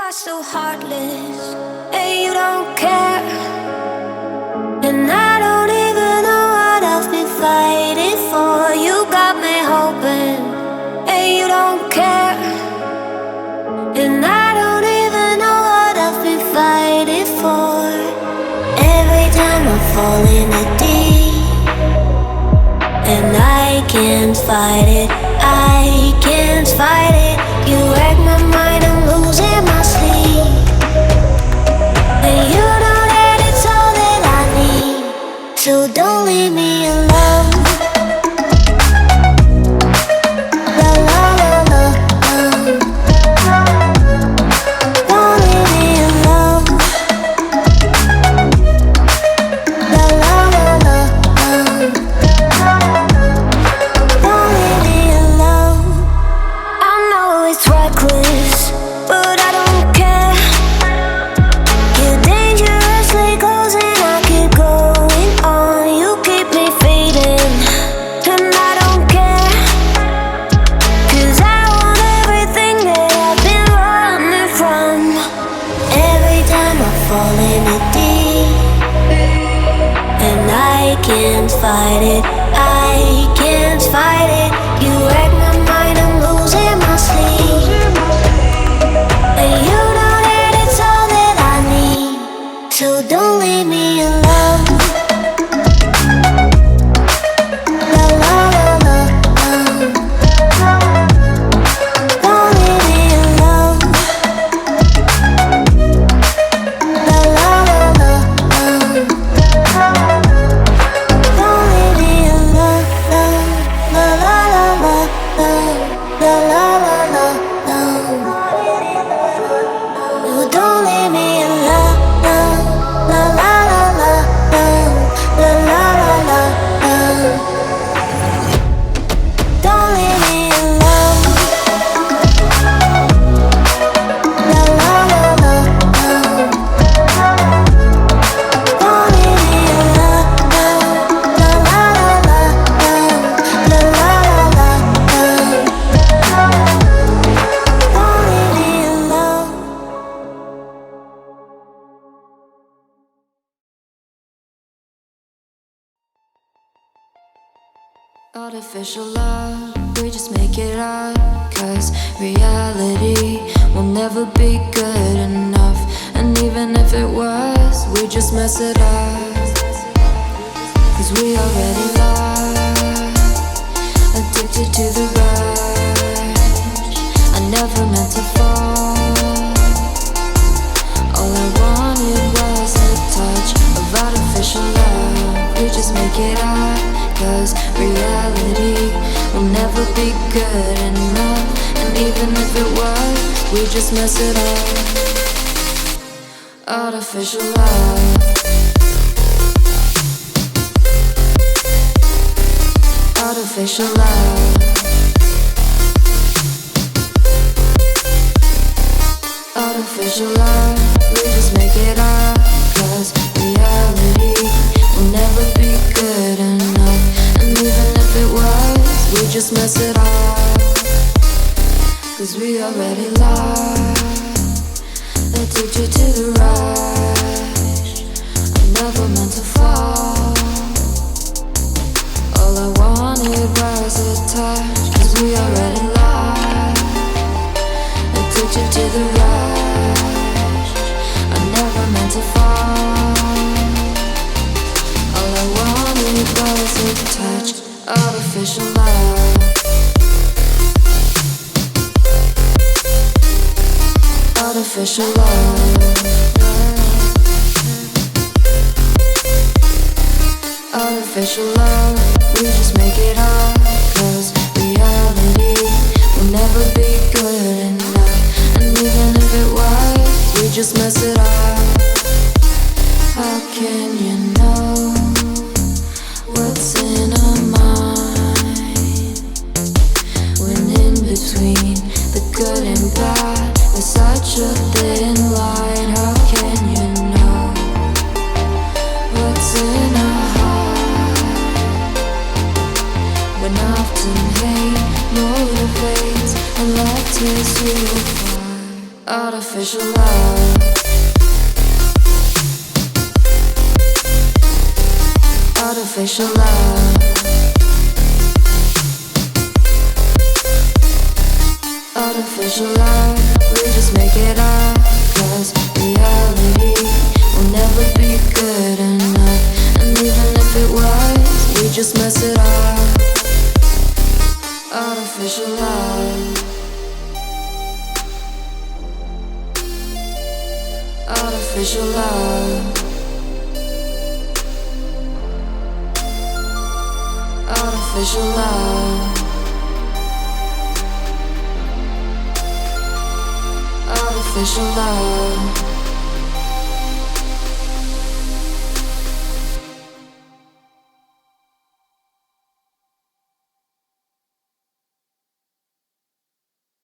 are so heartless, and you don't care. And I don't even know what I've been fighting for. You got me hoping, and you don't care. And I don't even know what I've been fighting for. Every time I fall in the deep, and I can't fight it, I can't fight it. You wreck my mind, I'm losing my sleep. And you know that it's all that I need, so don't leave me alone. La la la la, don't leave me alone. La la la la, don't leave me alone. I know it's reckless, but I don't care. You're dangerously close and I keep going on. You keep me fading, and I don't care. 'Cause I want everything that I've been running from. Every time I fall in the deep, and I can't fight it, I can't fight it. You wreck my mind, I'm losing my sleep. And you know that it's all that I need, so don't leave me alone. La la la la, don't leave me alone. La la la la, don't leave me alone. La la la la, la la la la, you don't leave me alone. La la la la, la la la la, don't leave me alone. La la la la, don't leave me alone. La la la la, la la la la, don't leave me alone. Artificial love, we just make it up. 'Cause reality will never be good enough. And even if it was, we just mess it up. 'Cause we already lost, addicted to the rush. I never meant to fall. All I wanted was a touch of artificial love. We just make it up. 'Cause reality will never be good enough. And even if it was, we just mess it up. Artificial love. Artificial love. Artificial love. We just make it up. 'Cause reality will never be good enough. And even if it was, we just mess it up. 'Cause we already lost, addicted to the rush. I never meant to fall. All I wanted was a touch. 'Cause we already lost, addicted to the rush. I never meant to fall. All I wanted was a touch. Artificial love. Artificial love. Artificial love. We just make it up. 'Cause reality will never be good enough. And even if it was, we just mess it up. How can you know what's in our mind, when in between the good and bad there's such a thin line? How can you know what's in our heart, when often hate motivates and love tears you apart? artificial love, artificial love, artificial love. We just make it up, 'cause reality will never be good enough. And even if it was, we just mess it up. Artificial love, artificial love, artificial love, artificial love.